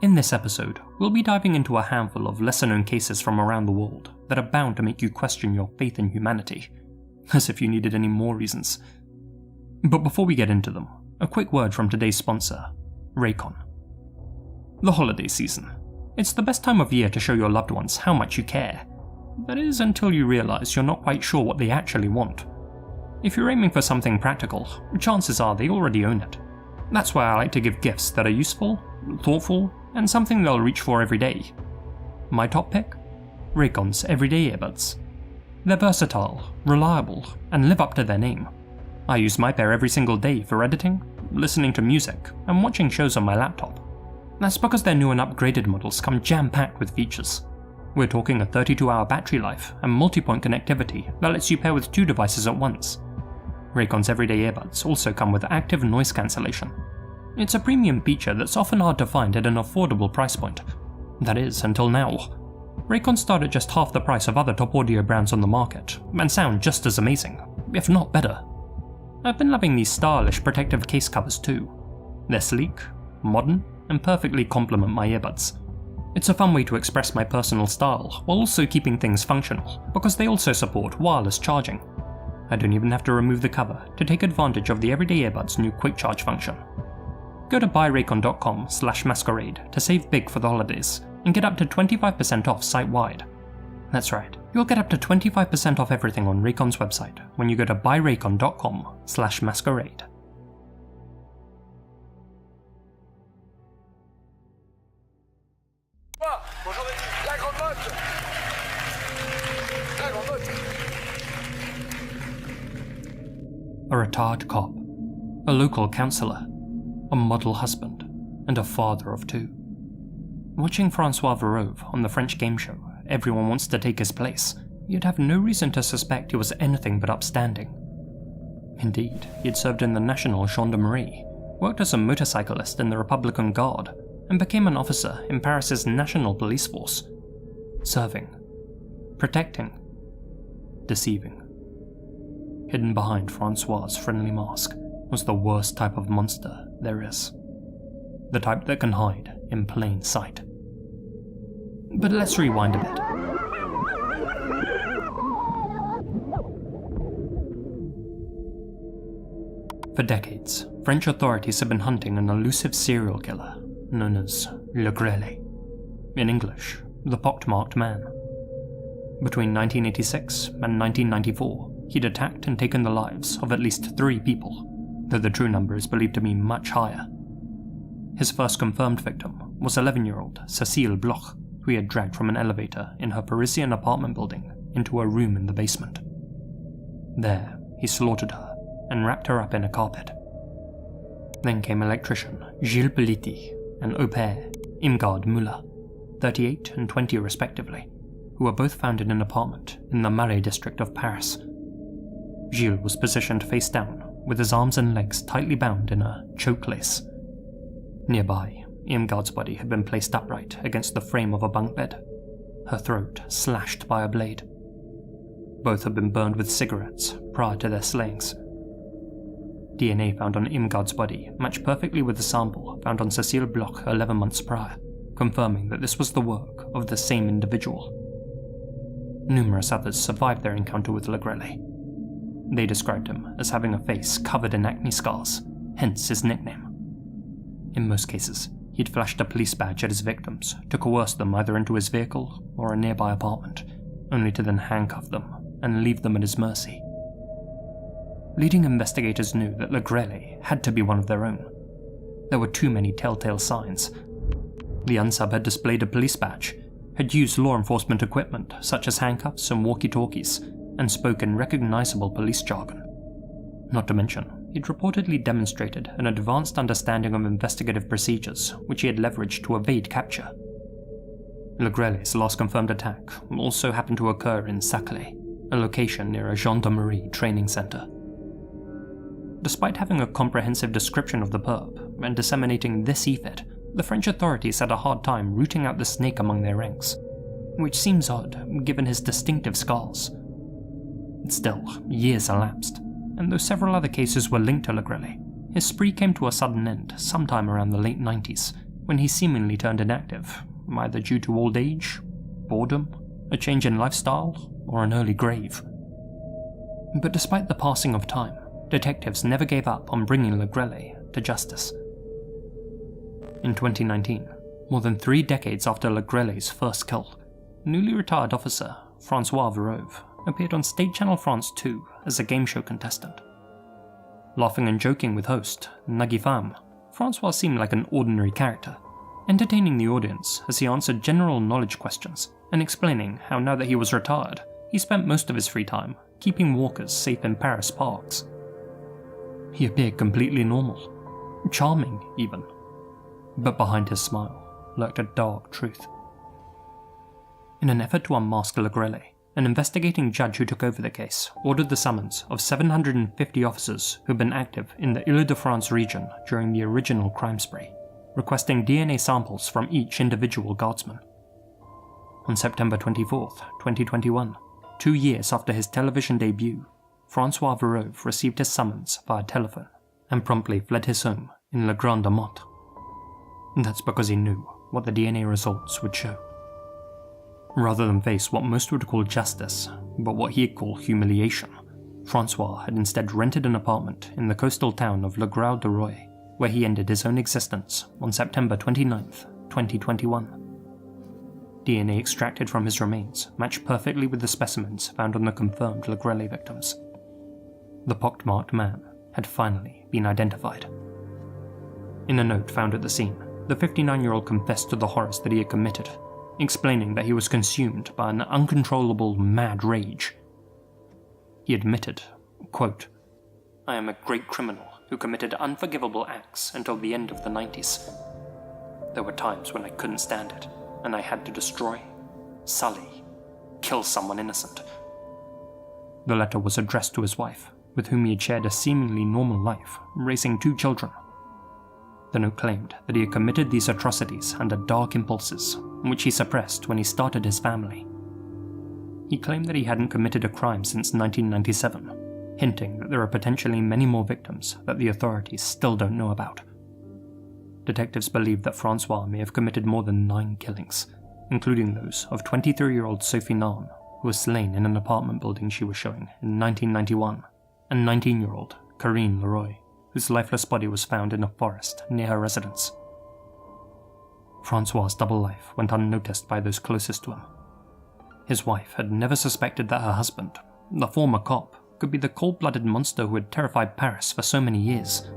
In this episode, we'll be diving into a handful of lesser-known cases from around the world that are bound to make you question your faith in humanity, as if you needed any more reasons. But before we get into them, a quick word from today's sponsor, Raycon. The holiday season. It's the best time of year to show your loved ones how much you care. That is until you realise you're not quite sure what they actually want. If you're aiming for something practical, chances are they already own it. That's why I like to give gifts that are useful, thoughtful, and something they'll reach for every day. My top pick? Raycon's Everyday Earbuds. They're versatile, reliable, and live up to their name. I use my pair every single day for editing, listening to music, and watching shows on my laptop. That's because their new and upgraded models come jam-packed with features. We're talking a 32-hour battery life and multi-point connectivity that lets you pair with 2 devices at once. Raycon's Everyday Earbuds also come with active noise cancellation. It's a premium feature that's often hard to find at an affordable price point. That is, until now. Raycon start at just half the price of other top audio brands on the market, and sound just as amazing, if not better. I've been loving these stylish protective case covers too. They're sleek, modern, and perfectly complement my earbuds. It's a fun way to express my personal style while also keeping things functional, because they also support wireless charging. I don't even have to remove the cover to take advantage of the Everyday Earbuds' new quick charge function. Go to buyraycon.com/masquerade to save big for the holidays and get up to 25% off site-wide. That's right, you'll get up to 25% off everything on Raycon's website when you go to buyraycon.com/masquerade. A retired cop, a local councillor, a model husband, and a father of 2. Watching Francois Verove on the French game show Everyone Wants to Take His Place, you'd have no reason to suspect he was anything but upstanding. Indeed, he had served in the National Gendarmerie, worked as a motorcyclist in the Republican Guard, and became an officer in Paris's National Police Force. Serving, protecting, deceiving. Hidden behind Francois's friendly mask was the worst type of monster there is. The type that can hide in plain sight. But let's rewind a bit. For decades, French authorities have been hunting an elusive serial killer known as Le Grêlé. In English, the pockmarked man. Between 1986 and 1994, he'd attacked and taken the lives of at least 3 people, though the true number is believed to be much higher. His first confirmed victim was 11-year-old Cécile Bloch, who he had dragged from an elevator in her Parisian apartment building into a room in the basement. There, he slaughtered her and wrapped her up in a carpet. Then came electrician Gilles Politi and au pair Imgard Müller, 38 and 20 respectively, who were both found in an apartment in the Marais district of Paris. Gilles was positioned face down, with his arms and legs tightly bound in a choke lace. Nearby, Irmgard's body had been placed upright against the frame of a bunk bed, her throat slashed by a blade. Both had been burned with cigarettes prior to their slayings. DNA found on Irmgard's body matched perfectly with the sample found on Cécile Bloch 11 months prior, confirming that this was the work of the same individual. Numerous others survived their encounter with Le Grêlé. They described him as having a face covered in acne scars, hence his nickname. In most cases, he'd flashed a police badge at his victims to coerce them either into his vehicle or a nearby apartment, only to then handcuff them and leave them at his mercy. Leading investigators knew that Le Grêlé had to be one of their own. There were too many telltale signs. The unsub had displayed a police badge, had used law enforcement equipment such as handcuffs and walkie-talkies, and spoke in recognizable police jargon. Not to mention, he'd reportedly demonstrated an advanced understanding of investigative procedures which he had leveraged to evade capture. Le Grêlé's last confirmed attack also happened to occur in Saclay, a location near a gendarmerie training center. Despite having a comprehensive description of the perp and disseminating this effort, the French authorities had a hard time rooting out the snake among their ranks, which seems odd given his distinctive scars. Still, years elapsed, and though several other cases were linked to Le Grêlé, his spree came to a sudden end sometime around the late 90s, when he seemingly turned inactive, either due to old age, boredom, a change in lifestyle, or an early grave. But despite the passing of time, detectives never gave up on bringing Legrellet to justice. In 2019, more than 3 decades after Legrellet's first kill, newly retired officer Francois Verove appeared on State Channel France 2 as a game show contestant. Laughing and joking with host Nagui Pham, Francois seemed like an ordinary character, entertaining the audience as he answered general knowledge questions and explaining how now that he was retired, he spent most of his free time keeping walkers safe in Paris parks. He appeared completely normal, charming even, but behind his smile lurked a dark truth. In an effort to unmask Legrellet, an investigating judge who took over the case ordered the summons of 750 officers who had been active in the Ile-de-France region during the original crime spree, requesting DNA samples from each individual guardsman. On September 24, 2021, 2 years after his television debut, Francois Verove received his summons via telephone and promptly fled his home in Le Grand-Amont. That's because he knew what the DNA results would show. Rather than face what most would call justice, but what he'd call humiliation, Francois had instead rented an apartment in the coastal town of Le Grau-de-Roi, where he ended his own existence on September 29, 2021. DNA extracted from his remains matched perfectly with the specimens found on the confirmed Legrellet victims. The pockmarked man had finally been identified. In a note found at the scene, the 59-year-old confessed to the horrors that he had committed, explaining that he was consumed by an uncontrollable mad rage. He admitted, quote, "I am a great criminal who committed unforgivable acts until the end of the 90s. There were times when I couldn't stand it, and I had to destroy, sully, kill someone innocent." The letter was addressed to his wife, with whom he had shared a seemingly normal life, raising 2 children. The note claimed that he had committed these atrocities under dark impulses, which he suppressed when he started his family. He claimed that he hadn't committed a crime since 1997, hinting that there are potentially many more victims that the authorities still don't know about. Detectives believe that Francois may have committed more than 9 killings, including those of 23-year-old Sophie Narn, who was slain in an apartment building she was showing in 1991, and 19-year-old Karine Leroy, whose lifeless body was found in a forest near her residence. Francois' double life went unnoticed by those closest to him. His wife had never suspected that her husband, the former cop, could be the cold-blooded monster who had terrified Paris for so many years.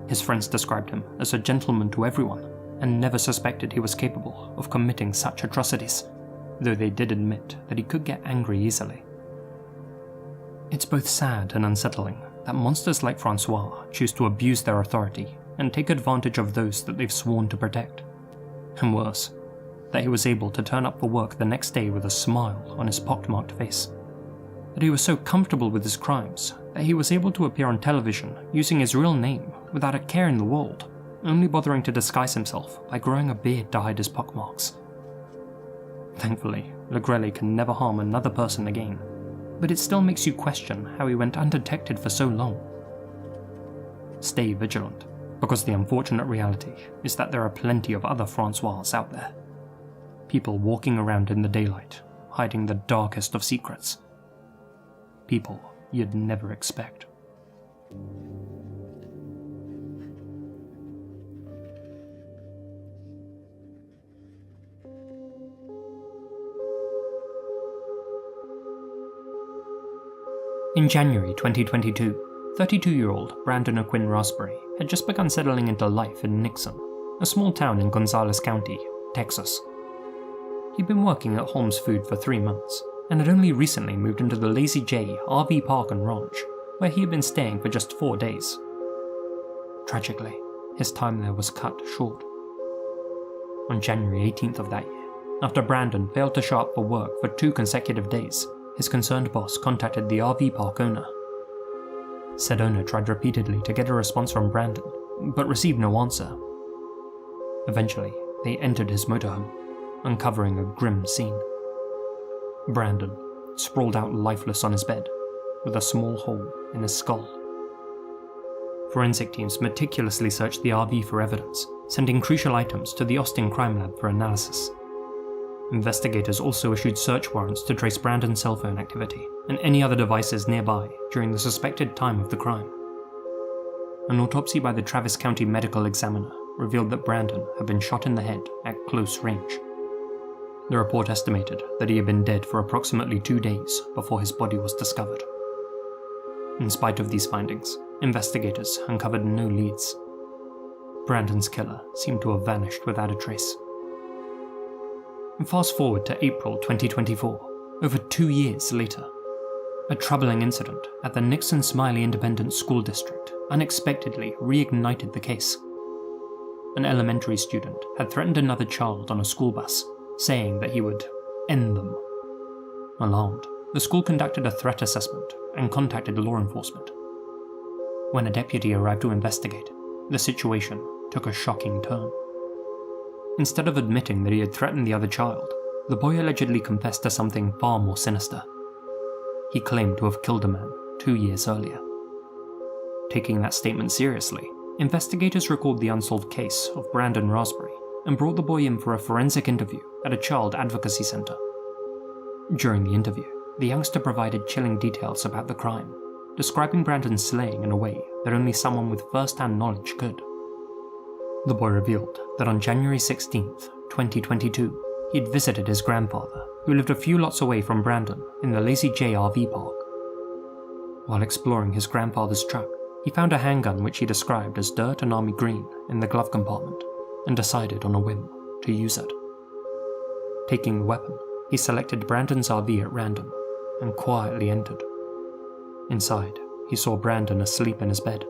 His friends described him as a gentleman to everyone, and never suspected he was capable of committing such atrocities, though they did admit that he could get angry easily. It's both sad and unsettling that monsters like Francois choose to abuse their authority and take advantage of those that they've sworn to protect. And worse, that he was able to turn up for work the next day with a smile on his pockmarked face. That he was so comfortable with his crimes that he was able to appear on television using his real name without a care in the world, only bothering to disguise himself by growing a beard to hide his pockmarks. Thankfully, Legrellet can never harm another person again, but it still makes you question how he went undetected for so long. Stay vigilant, because the unfortunate reality is that there are plenty of other Francois out there. People walking around in the daylight, hiding the darkest of secrets. People you'd never expect. In January 2022, 32-year-old Brandon O'Quinn Raspberry had just begun settling into life in Nixon, a small town in Gonzales County, Texas. He'd been working at Holmes Food for 3 months, and had only recently moved into the Lazy J RV Park and Ranch, where he had been staying for just 4 days. Tragically, his time there was cut short. On January 18th of that year, after Brandon failed to show up for work for 2 consecutive days, his concerned boss contacted the RV park owner. Said owner tried repeatedly to get a response from Brandon, but received no answer. Eventually, they entered his motorhome, uncovering a grim scene. Brandon sprawled out lifeless on his bed, with a small hole in his skull. Forensic teams meticulously searched the RV for evidence, sending crucial items to the Austin Crime Lab for analysis. Investigators also issued search warrants to trace Brandon's cell phone activity and any other devices nearby during the suspected time of the crime. An autopsy by the Travis County Medical Examiner revealed that Brandon had been shot in the head at close range. The report estimated that he had been dead for approximately 2 days before his body was discovered. In spite of these findings, investigators uncovered no leads. Brandon's killer seemed to have vanished without a trace. Fast forward to April 2024, over 2 years later. A troubling incident at the Nixon Smiley Independent School District unexpectedly reignited the case. An elementary student had threatened another child on a school bus, saying that he would end them. Alarmed, the school conducted a threat assessment and contacted law enforcement. When a deputy arrived to investigate, the situation took a shocking turn. Instead of admitting that he had threatened the other child, the boy allegedly confessed to something far more sinister. He claimed to have killed a man 2 years earlier. Taking that statement seriously, investigators recalled the unsolved case of Brandon Raspberry and brought the boy in for a forensic interview at a child advocacy center. During the interview, the youngster provided chilling details about the crime, describing Brandon's slaying in a way that only someone with first-hand knowledge could. The boy revealed that on January 16th, 2022, he had visited his grandfather, who lived a few lots away from Brandon in the Lazy J RV park. While exploring his grandfather's truck, he found a handgun which he described as dirt and army green in the glove compartment and decided on a whim to use it. Taking the weapon, he selected Brandon's RV at random and quietly entered. Inside, he saw Brandon asleep in his bed.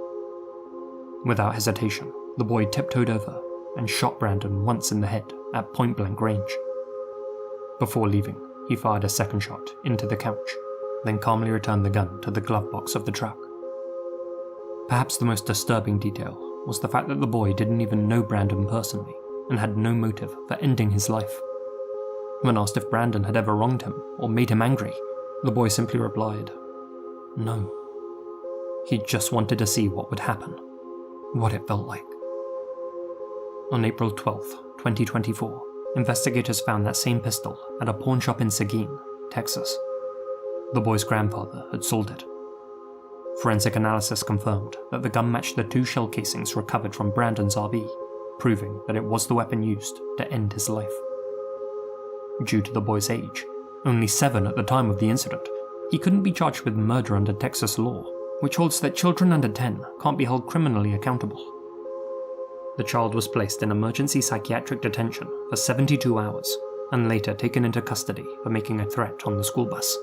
Without hesitation, the boy tiptoed over and shot Brandon once in the head at point-blank range. Before leaving, he fired a second shot into the couch, then calmly returned the gun to the glove box of the truck. Perhaps the most disturbing detail was the fact that the boy didn't even know Brandon personally and had no motive for ending his life. When asked if Brandon had ever wronged him or made him angry, the boy simply replied, "No." He just wanted to see what would happen, what it felt like. On April 12, 2024, investigators found that same pistol at a pawn shop in Seguin, Texas. The boy's grandfather had sold it. Forensic analysis confirmed that the gun matched the 2 shell casings recovered from Brandon's RV, proving that it was the weapon used to end his life. Due to the boy's age, only 7 at the time of the incident, he couldn't be charged with murder under Texas law, which holds that children under 10 can't be held criminally accountable. The child was placed in emergency psychiatric detention for 72 hours and later taken into custody for making a threat on the school bus.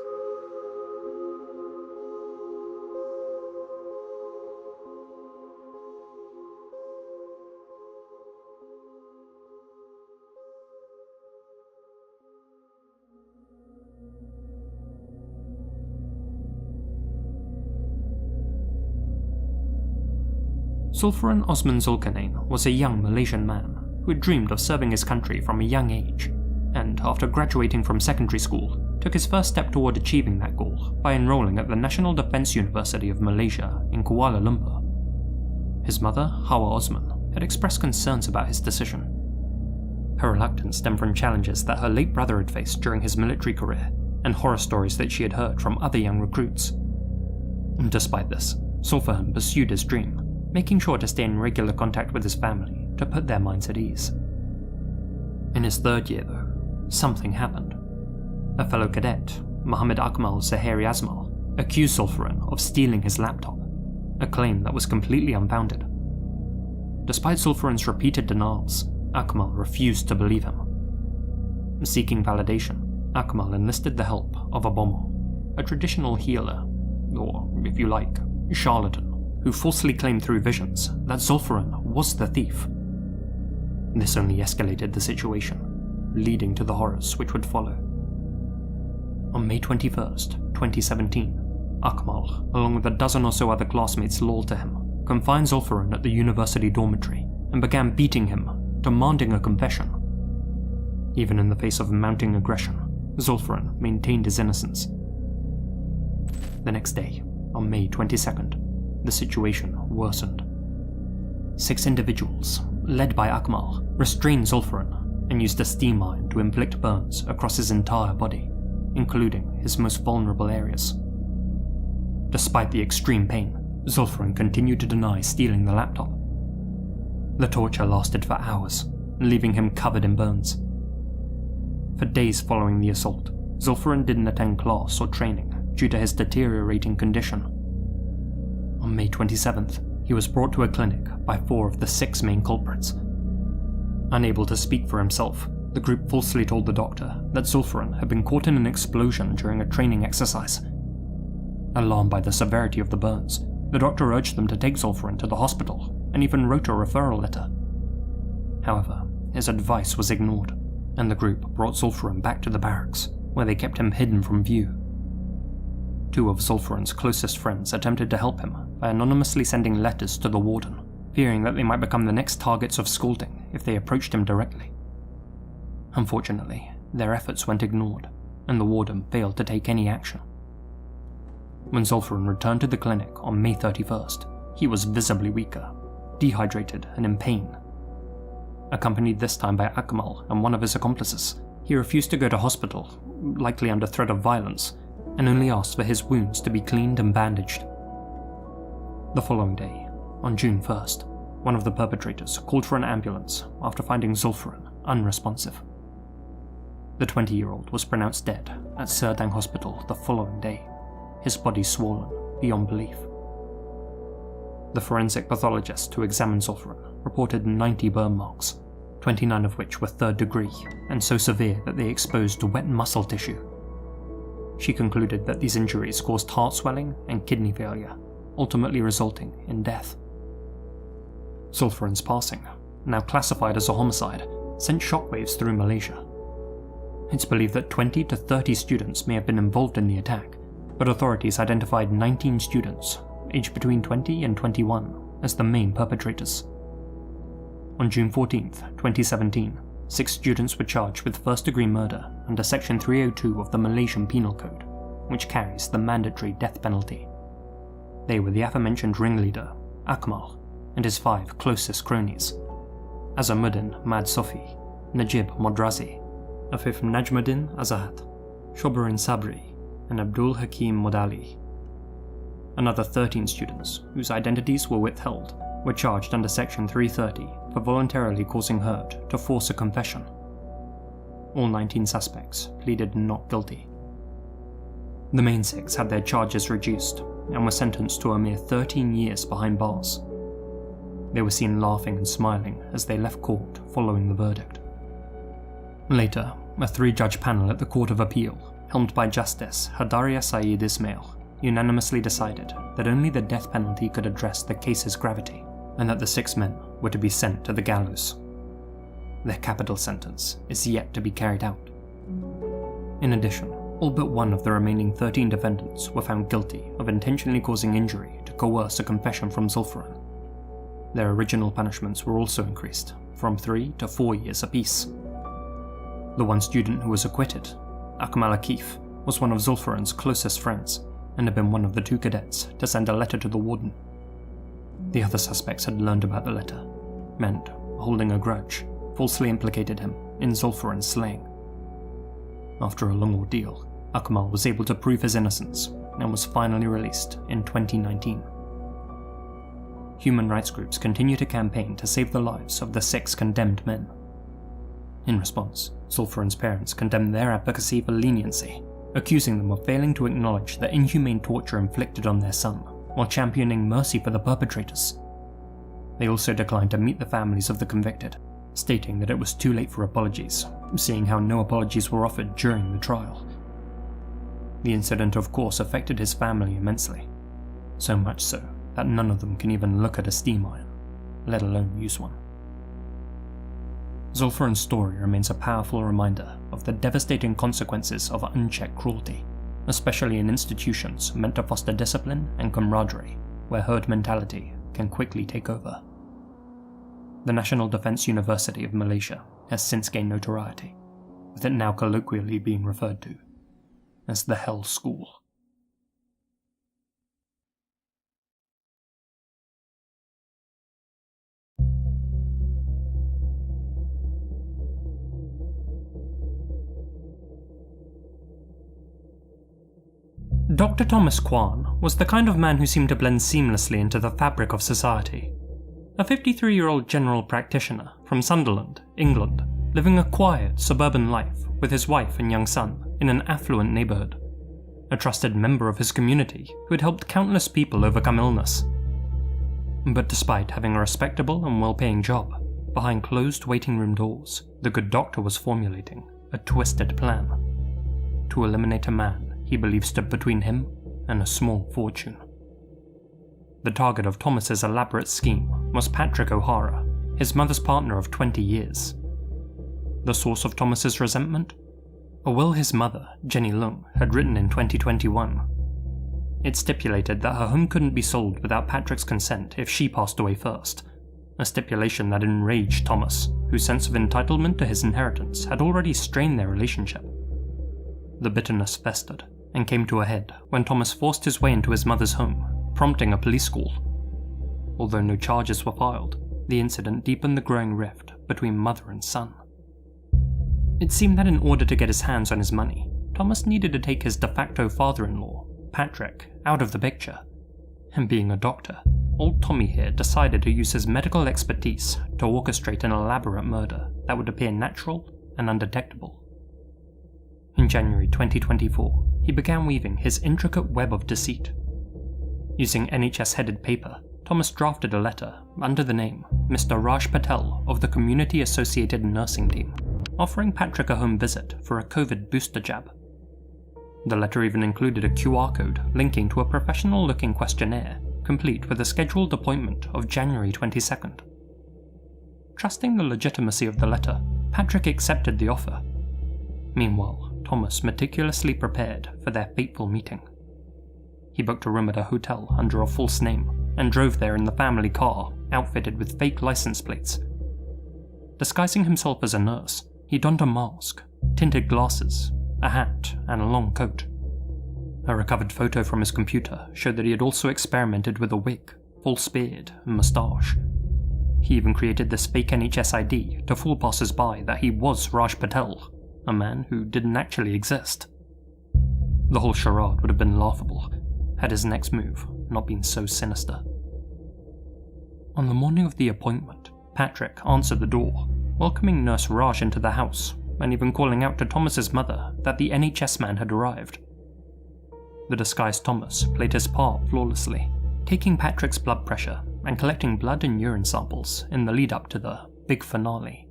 Sulfuran Osman Zulkarnain was a young Malaysian man who had dreamed of serving his country from a young age, and after graduating from secondary school, took his first step toward achieving that goal by enrolling at the National Defence University of Malaysia in Kuala Lumpur. His mother, Hawa Osman, had expressed concerns about his decision. Her reluctance stemmed from challenges that her late brother had faced during his military career and horror stories that she had heard from other young recruits. Despite this, Sulfuran pursued his dream, making sure to stay in regular contact with his family to put their minds at ease. In his 3rd year, though, something happened. A fellow cadet, Muhammad Akmal Zahari Asmal, accused Sulfuran of stealing his laptop, a claim that was completely unfounded. Despite Sulfuran's repeated denials, Akmal refused to believe him. Seeking validation, Akmal enlisted the help of a Bomo, a traditional healer, or, if you like, charlatan, who falsely claimed through visions that Sulfuran was the thief. This only escalated the situation, leading to the horrors which would follow. On May 21st, 2017, Akmal, along with a dozen or so other classmates loyal to him, confined Sulfuran at the university dormitory and began beating him, demanding a confession. Even in the face of mounting aggression, Sulfuran maintained his innocence. The next day, on May 22nd, the situation worsened. 6 individuals, led by Akmal, restrained Zulfiran and used a steam iron to inflict burns across his entire body, including his most vulnerable areas. Despite the extreme pain, Zulfiran continued to deny stealing the laptop. The torture lasted for hours, leaving him covered in burns. For days following the assault, Zulfiran didn't attend class or training due to his deteriorating condition. On May 27th, he was brought to a clinic by 4 of the 6 main culprits. Unable to speak for himself, the group falsely told the doctor that Zulfiran had been caught in an explosion during a training exercise. Alarmed by the severity of the burns, the doctor urged them to take Zulfiran to the hospital and even wrote a referral letter. However, his advice was ignored, and the group brought Zulfiran back to the barracks, where they kept him hidden from view. 2 of Zulfiran's closest friends attempted to help him by anonymously sending letters to the warden, fearing that they might become the next targets of scolding if they approached him directly. Unfortunately, their efforts went ignored, and the warden failed to take any action. When Zulfiran returned to the clinic on May 31st, he was visibly weaker, dehydrated and in pain. Accompanied this time by Akmal and one of his accomplices, he refused to go to hospital, likely under threat of violence, and only asked for his wounds to be cleaned and bandaged. The following day, on June 1st, one of the perpetrators called for an ambulance after finding Zulfiran unresponsive. The 20-year-old was pronounced dead at Serdang Hospital the following day, his body swollen beyond belief. The forensic pathologist who examined Zulfiran reported 90 burn marks, 29 of which were 3rd degree and so severe that they exposed wet muscle tissue. She concluded that these injuries caused heart swelling and kidney failure, ultimately resulting in death. Zulfiran's passing, now classified as a homicide, sent shockwaves through Malaysia. It's believed that 20 to 30 students may have been involved in the attack, but authorities identified 19 students, aged between 20 and 21, as the main perpetrators. On June 14, 2017, 6 students were charged with first-degree murder under Section 302 of the Malaysian Penal Code, which carries the mandatory death penalty. They were the aforementioned ringleader, Akmal, and his 5 closest cronies, Azamuddin Mad Sofi, Najib Modrazi, Afif Najmuddin Azad, Shobarin Sabri, and Abdul Hakim Modali. Another 13 students, whose identities were withheld, were charged under Section 330 for voluntarily causing hurt to force a confession. All 19 suspects pleaded not guilty. The main 6 had their charges reduced and were sentenced to a mere 13 years behind bars. They were seen laughing and smiling as they left court following the verdict. Later, a 3-judge panel at the Court of Appeal, helmed by Justice Hadaria Saeed Ismail, unanimously decided that only the death penalty could address the case's gravity, and that the 6 men were to be sent to the gallows. Their capital sentence is yet to be carried out. In addition, all but one of the remaining 13 defendants were found guilty of intentionally causing injury to coerce a confession from Zulfiran. Their original punishments were also increased, from 3 to 4 years apiece. The one student who was acquitted, Akmal Akif, was one of Zulfiran's closest friends, and had been one of the 2 cadets to send a letter to the warden. The other suspects had learned about the letter, and, holding a grudge, falsely implicated him in Zulfiran's slaying. After a long ordeal, Akmal was able to prove his innocence and was finally released in 2019. Human rights groups continue to campaign to save the lives of the 6 condemned men. In response, Zulfiran's parents condemned their advocacy for leniency, accusing them of failing to acknowledge the inhumane torture inflicted on their son, while championing mercy for the perpetrators. They also declined to meet the families of the convicted, stating that it was too late for apologies, seeing how no apologies were offered during the trial. The incident of course affected his family immensely, so much so that none of them can even look at a steam iron, let alone use one. Zulfiran's story remains a powerful reminder of the devastating consequences of unchecked cruelty, especially in institutions meant to foster discipline and camaraderie, where herd mentality can quickly take over. The National Defence University of Malaysia has since gained notoriety, with it now colloquially being referred to as the Hell School. Dr. Thomas Kwan was the kind of man who seemed to blend seamlessly into the fabric of society. A 53-year-old general practitioner from Sunderland, England, living a quiet, suburban life with his wife and young son in an affluent neighbourhood. A trusted member of his community who had helped countless people overcome illness. But despite having a respectable and well-paying job, behind closed waiting room doors, the good doctor was formulating a twisted plan to eliminate a man he believed stood between him and a small fortune. The target of Thomas's elaborate scheme was Patrick O'Hara, his mother's partner of 20 years. The source of Thomas's resentment? A will his mother, Jenny Lung, had written in 2021. It stipulated that her home couldn't be sold without Patrick's consent if she passed away first, a stipulation that enraged Thomas, whose sense of entitlement to his inheritance had already strained their relationship. The bitterness festered and came to a head when Thomas forced his way into his mother's home, prompting a police call. Although no charges were filed, the incident deepened the growing rift between mother and son. It seemed that in order to get his hands on his money, Thomas needed to take his de facto father-in-law, Patrick, out of the picture. And being a doctor, old Tommy here decided to use his medical expertise to orchestrate an elaborate murder that would appear natural and undetectable. In January 2024, he began weaving his intricate web of deceit. Using NHS-headed paper, Thomas drafted a letter under the name Mr. Raj Patel of the Community-Associated Nursing Team, offering Patrick a home visit for a COVID booster jab. The letter even included a QR code linking to a professional-looking questionnaire, complete with a scheduled appointment of January 22nd. Trusting the legitimacy of the letter, Patrick accepted the offer. Meanwhile, Thomas meticulously prepared for their fateful meeting. He booked a room at a hotel under a false name and drove there in the family car, outfitted with fake license plates. Disguising himself as a nurse, he donned a mask, tinted glasses, a hat, and a long coat. A recovered photo from his computer showed that he had also experimented with a wig, false beard, and moustache. He even created this fake NHS ID to fool passers-by that he was Raj Patel, a man who didn't actually exist. The whole charade would have been laughable had his next move not been so sinister. On the morning of the appointment, Patrick answered the door, welcoming Nurse Raj into the house, and even calling out to Thomas's mother that the NHS man had arrived. The disguised Thomas played his part flawlessly, taking Patrick's blood pressure and collecting blood and urine samples in the lead-up to the big finale.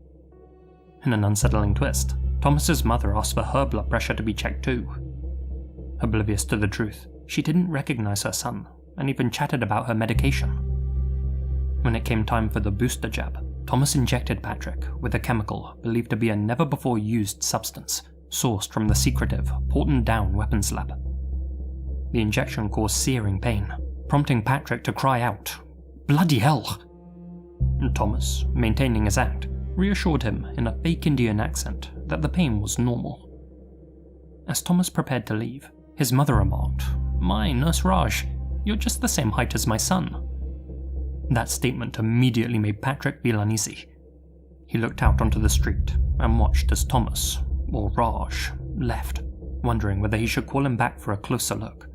In an unsettling twist, Thomas's mother asked for her blood pressure to be checked too. Oblivious to the truth, she didn't recognize her son, and even chatted about her medication. When it came time for the booster jab, Thomas injected Patrick with a chemical believed to be a never-before-used substance, sourced from the secretive Porton Down weapons lab. The injection caused searing pain, prompting Patrick to cry out, "Bloody hell!" Thomas, maintaining his act, reassured him in a fake Indian accent that the pain was normal. As Thomas prepared to leave, his mother remarked, "My, Nurse Raj, you're just the same height as my son." That statement immediately made Patrick feel uneasy. He looked out onto the street and watched as Thomas, or Raj, left, wondering whether he should call him back for a closer look.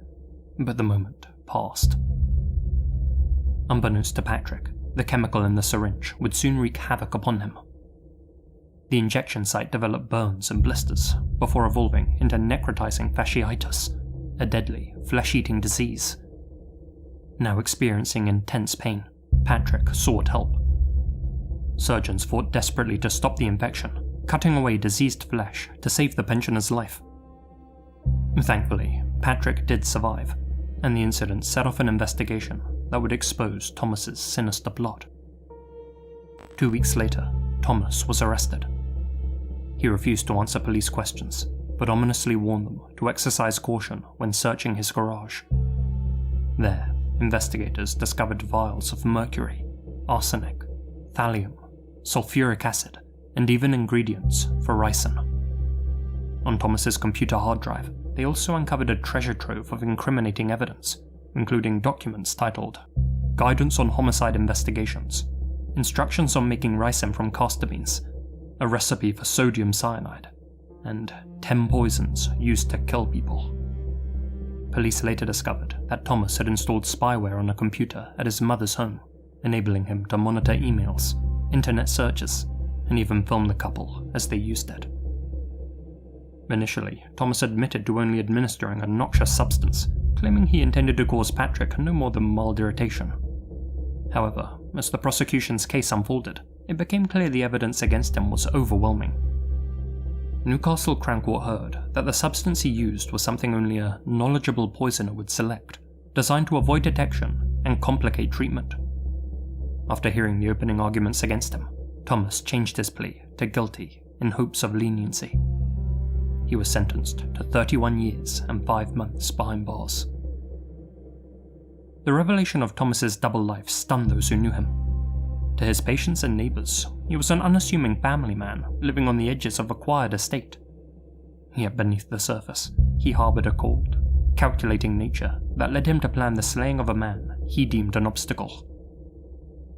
But the moment passed. Unbeknownst to Patrick, the chemical in the syringe would soon wreak havoc upon him. The injection site developed burns and blisters before evolving into necrotizing fasciitis, a deadly, flesh-eating disease. Now experiencing intense pain, Patrick sought help. Surgeons fought desperately to stop the infection, cutting away diseased flesh to save the pensioner's life. Thankfully, Patrick did survive, and the incident set off an investigation that would expose Thomas's sinister plot. 2 weeks later, Thomas was arrested. He refused to answer police questions, but ominously warned them to exercise caution when searching his garage. There, investigators discovered vials of mercury, arsenic, thallium, sulfuric acid, and even ingredients for ricin. On Thomas's computer hard drive, they also uncovered a treasure trove of incriminating evidence, including documents titled Guidance on Homicide Investigations, Instructions on Making Ricin from Castor Beans, a recipe for sodium cyanide, and 10 poisons used to kill people. police later discovered that Thomas had installed spyware on a computer at his mother's home, enabling him to monitor emails, internet searches, and even film the couple as they used it. Initially, Thomas admitted to only administering a noxious substance, claiming he intended to cause Patrick no more than mild irritation. However, as the prosecution's case unfolded, it became clear the evidence against him was overwhelming. Newcastle Crown Court heard that the substance he used was something only a knowledgeable poisoner would select, designed to avoid detection and complicate treatment. After hearing the opening arguments against him, Thomas changed his plea to guilty in hopes of leniency. He was sentenced to 31 years and 5 months behind bars. The revelation of Thomas's double life stunned those who knew him. To his patients and neighbours, he was an unassuming family man living on the edges of a quiet estate. Yet beneath the surface, he harboured a cold, calculating nature that led him to plan the slaying of a man he deemed an obstacle.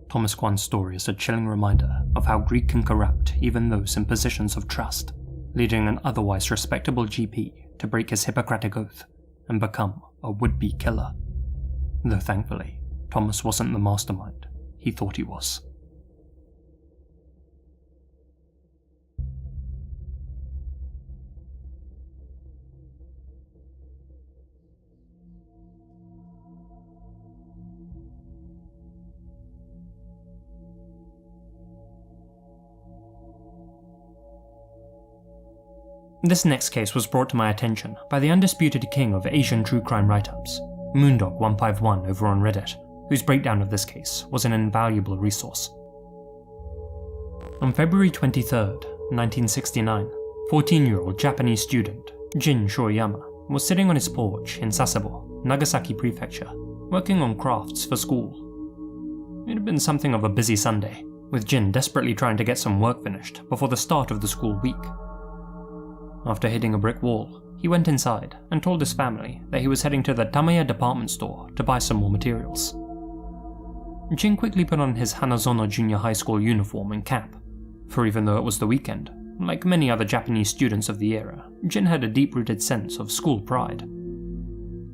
Thomas Kwan's story is a chilling reminder of how greed can corrupt even those in positions of trust, leading an otherwise respectable GP to break his Hippocratic oath and become a would-be killer. Though thankfully, Thomas wasn't the mastermind he thought he was. This next case was brought to my attention by the undisputed king of Asian true crime write-ups, Moondog151 over on Reddit, whose breakdown of this case was an invaluable resource. On February 23, 1969, 14-year-old Japanese student Jin Shoyama was sitting on his porch in Sasebo, Nagasaki Prefecture, working on crafts for school. It had been something of a busy Sunday, with Jin desperately trying to get some work finished before the start of the school week. After hitting a brick wall, he went inside and told his family that he was heading to the Tamaya department store to buy some more materials. Jin quickly put on his Hanazono Junior High School uniform and cap, for even though it was the weekend, like many other Japanese students of the era, Jin had a deep-rooted sense of school pride.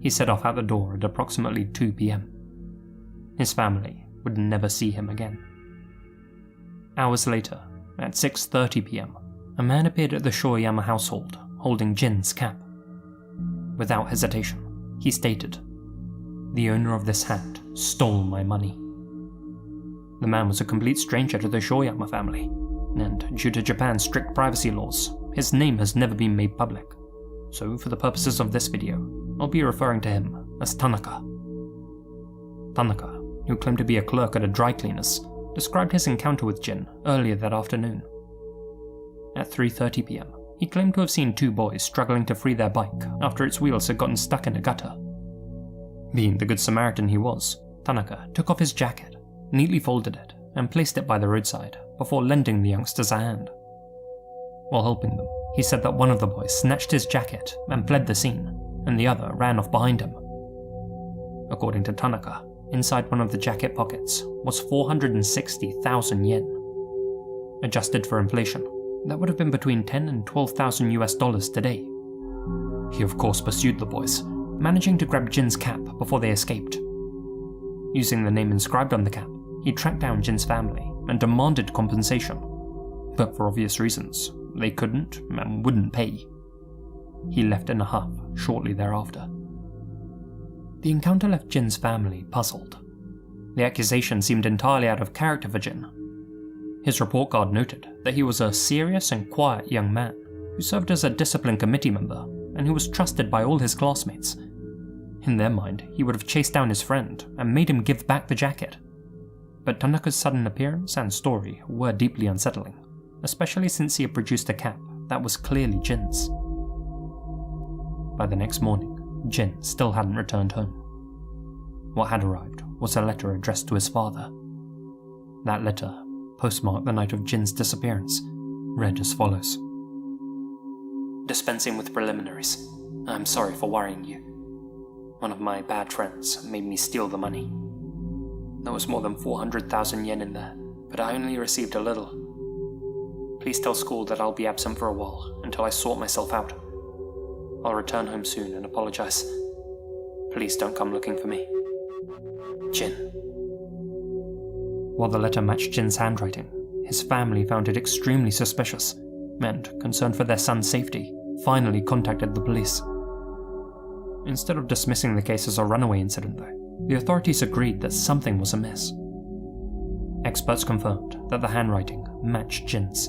He set off out the door at approximately 2 p.m. His family would never see him again. Hours later, at 6:30 p.m, a man appeared at the Shoyama household, holding Jin's cap. Without hesitation, he stated, "The owner of this hat stole my money." The man was a complete stranger to the Shoyama family, and due to Japan's strict privacy laws, his name has never been made public. So for the purposes of this video, I'll be referring to him as Tanaka. Tanaka, who claimed to be a clerk at a dry cleaner's, described his encounter with Jin earlier that afternoon. At 3:30 p.m, he claimed to have seen 2 boys struggling to free their bike after its wheels had gotten stuck in a gutter. Being the good Samaritan he was, Tanaka took off his jacket, neatly folded it, and placed it by the roadside before lending the youngsters a hand. While helping them, he said that one of the boys snatched his jacket and fled the scene, and the other ran off behind him. According to Tanaka, inside one of the jacket pockets was 460,000 yen. Adjusted for inflation, that would have been between $10,000 and $12,000 today. He of course pursued the boys, managing to grab Jin's cap before they escaped. Using the name inscribed on the cap, he tracked down Jin's family and demanded compensation, but for obvious reasons, they couldn't and wouldn't pay. He left in a huff shortly thereafter. The encounter left Jin's family puzzled. The accusation seemed entirely out of character for Jin. His report card noted that he was a serious and quiet young man who served as a discipline committee member and who was trusted by all his classmates. In their mind, he would have chased down his friend and made him give back the jacket. But Tanaka's sudden appearance and story were deeply unsettling, especially since he had produced a cap that was clearly Jin's. By the next morning, Jin still hadn't returned home. What had arrived was a letter addressed to his father. That letter, postmarked the night of Jin's disappearance, read as follows. Dispensing with preliminaries, I'm sorry for worrying you. One of my bad friends made me steal the money. There was more than 400,000 yen in there, but I only received a little. Please tell school that I'll be absent for a while until I sort myself out. I'll return home soon and apologize. Please don't come looking for me. Jin. While the letter matched Jin's handwriting, his family found it extremely suspicious, and, concerned for their son's safety, finally contacted the police. Instead of dismissing the case as a runaway incident, though, the authorities agreed that something was amiss. Experts confirmed that the handwriting matched Jin's.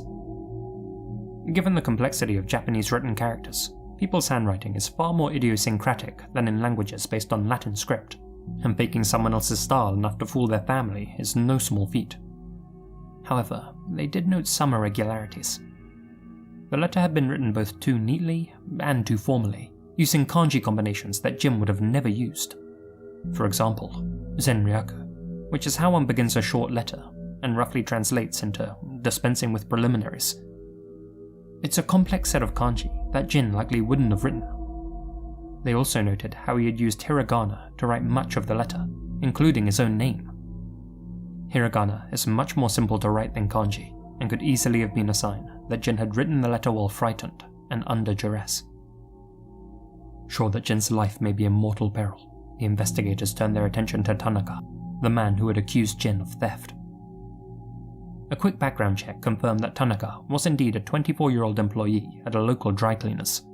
Given the complexity of Japanese written characters, people's handwriting is far more idiosyncratic than in languages based on Latin script, and faking someone else's style enough to fool their family is no small feat. However, they did note some irregularities. The letter had been written both too neatly and too formally, using kanji combinations that Jin would have never used. For example, Zenryaku, which is how one begins a short letter, and roughly translates into dispensing with preliminaries. It's a complex set of kanji that Jin likely wouldn't have written. They also noted how he had used hiragana to write much of the letter, including his own name. Hiragana is much more simple to write than kanji, and could easily have been a sign that Jin had written the letter while frightened and under duress. Sure that Jin's life may be in mortal peril, the investigators turned their attention to Tanaka, the man who had accused Jin of theft. A quick background check confirmed that Tanaka was indeed a 24-year-old employee at a local dry cleaners.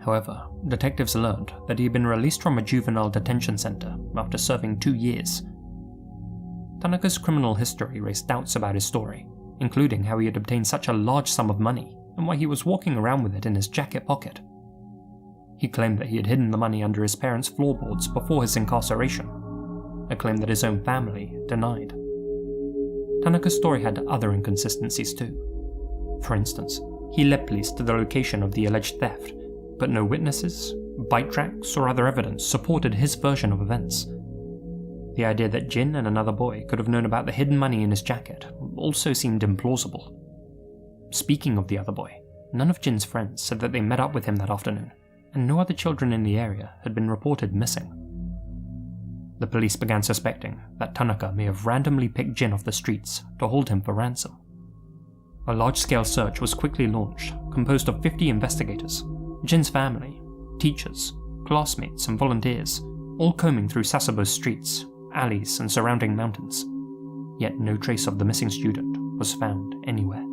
However, detectives learned that he had been released from a juvenile detention center after serving 2 years. Tanaka's criminal history raised doubts about his story, including how he had obtained such a large sum of money and why he was walking around with it in his jacket pocket. He claimed that he had hidden the money under his parents' floorboards before his incarceration, a claim that his own family denied. Tanaka's story had other inconsistencies too. For instance, he led police to the location of the alleged theft, but no witnesses, bike tracks, or other evidence supported his version of events. The idea that Jin and another boy could have known about the hidden money in his jacket also seemed implausible. Speaking of the other boy, none of Jin's friends said that they met up with him that afternoon, and no other children in the area had been reported missing. The police began suspecting that Tanaka may have randomly picked Jin off the streets to hold him for ransom. A large-scale search was quickly launched, composed of 50 investigators, Jin's family, teachers, classmates, and volunteers, all combing through Sasebo's streets, alleys, and surrounding mountains. Yet no trace of the missing student was found anywhere.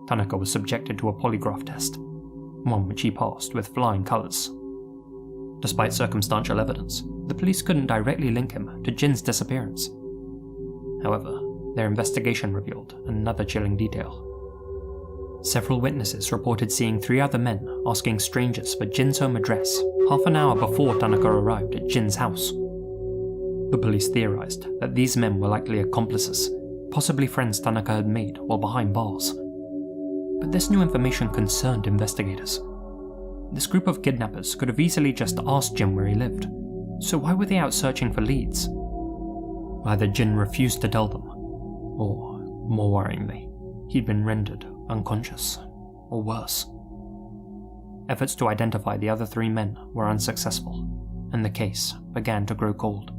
Tanaka was subjected to a polygraph test, one which he passed with flying colours. Despite circumstantial evidence, the police couldn't directly link him to Jin's disappearance. However, their investigation revealed another chilling detail. Several witnesses reported seeing 3 other men asking strangers for Jin's home address half an hour before Tanaka arrived at Jin's house. The police theorized that these men were likely accomplices, possibly friends Tanaka had made while behind bars. But this new information concerned investigators. This group of kidnappers could have easily just asked Jin where he lived, so why were they out searching for leads? Either Jin refused to tell them, or, more worryingly, he'd been rendered unconscious, or worse. Efforts to identify the other 3 men were unsuccessful, and the case began to grow cold.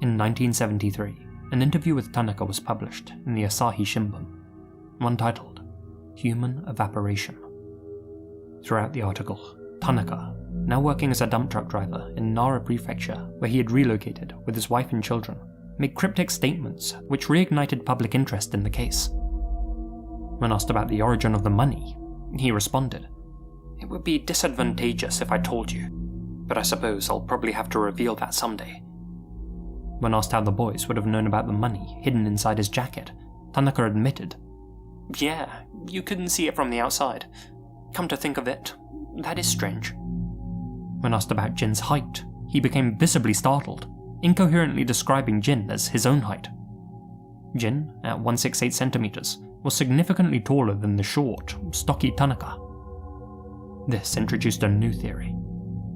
In 1973, an interview with Tanaka was published in the Asahi Shimbun, one titled Human Evaporation. Throughout the article, Tanaka, now working as a dump truck driver in Nara Prefecture, where he had relocated with his wife and children, made cryptic statements which reignited public interest in the case. When asked about the origin of the money, he responded, "It would be disadvantageous if I told you, but I suppose I'll probably have to reveal that someday." When asked how the boys would have known about the money hidden inside his jacket, Tanaka admitted, "Yeah, you couldn't see it from the outside. Come to think of it, that is strange." When asked about Jin's height, he became visibly startled, incoherently describing Jin as his own height. Jin, at 168 centimeters, was significantly taller than the short, stocky Tanaka. This introduced a new theory,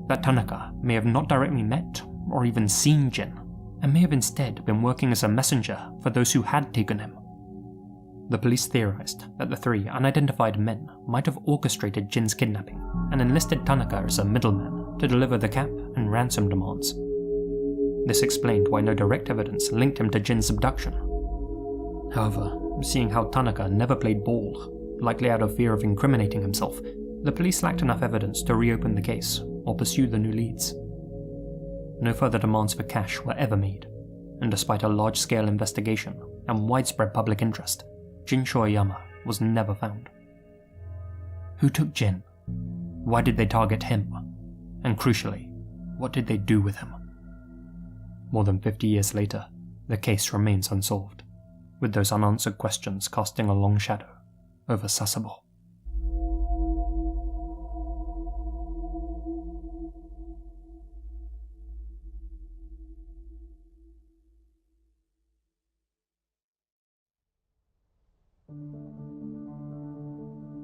that Tanaka may have not directly met or even seen Jin, and may have instead been working as a messenger for those who had taken him. The police theorized that the 3 unidentified men might have orchestrated Jin's kidnapping and enlisted Tanaka as a middleman to deliver the cap and ransom demands. This explained why no direct evidence linked him to Jin's abduction. However, seeing how Tanaka never played ball, likely out of fear of incriminating himself, the police lacked enough evidence to reopen the case or pursue the new leads. No further demands for cash were ever made, and despite a large-scale investigation and widespread public interest, Jin Shoyama was never found. Who took Jin? Why did they target him? And crucially, what did they do with him? More than 50 years later, the case remains unsolved, with those unanswered questions casting a long shadow over Sasebo.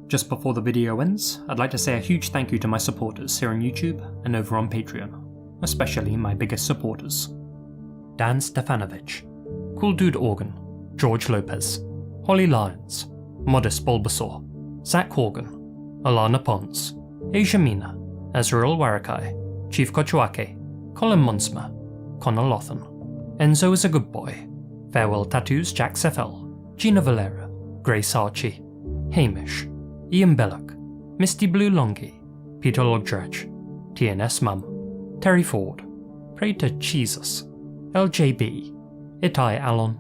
Just before the video ends, I'd like to say a huge thank you to my supporters here on YouTube and over on Patreon, especially my biggest supporters: Dan Stefanovic, Cool Dude Organ, George Lopez, Holly Lyons, Modest Bulbasaur, Zach Horgan, Alana Pons, Asia Mina, Azrael Warakai, Chief Kochuake, Colin Monsma, Connor Lothan, Enzo is a Good Boy, Farewell Tattoos Jack Seffel, Gina Valera, Grace Archie, Hamish, Ian Belloc, Misty Blue Longy, Peter Logdredge, TNS Mum, Terry Ford, Pray to Jesus, LJB, Itai Alon,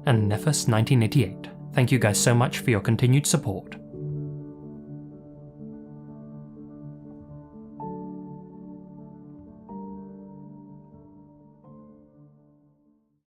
and Nephus 1988. Thank you guys so much for your continued support.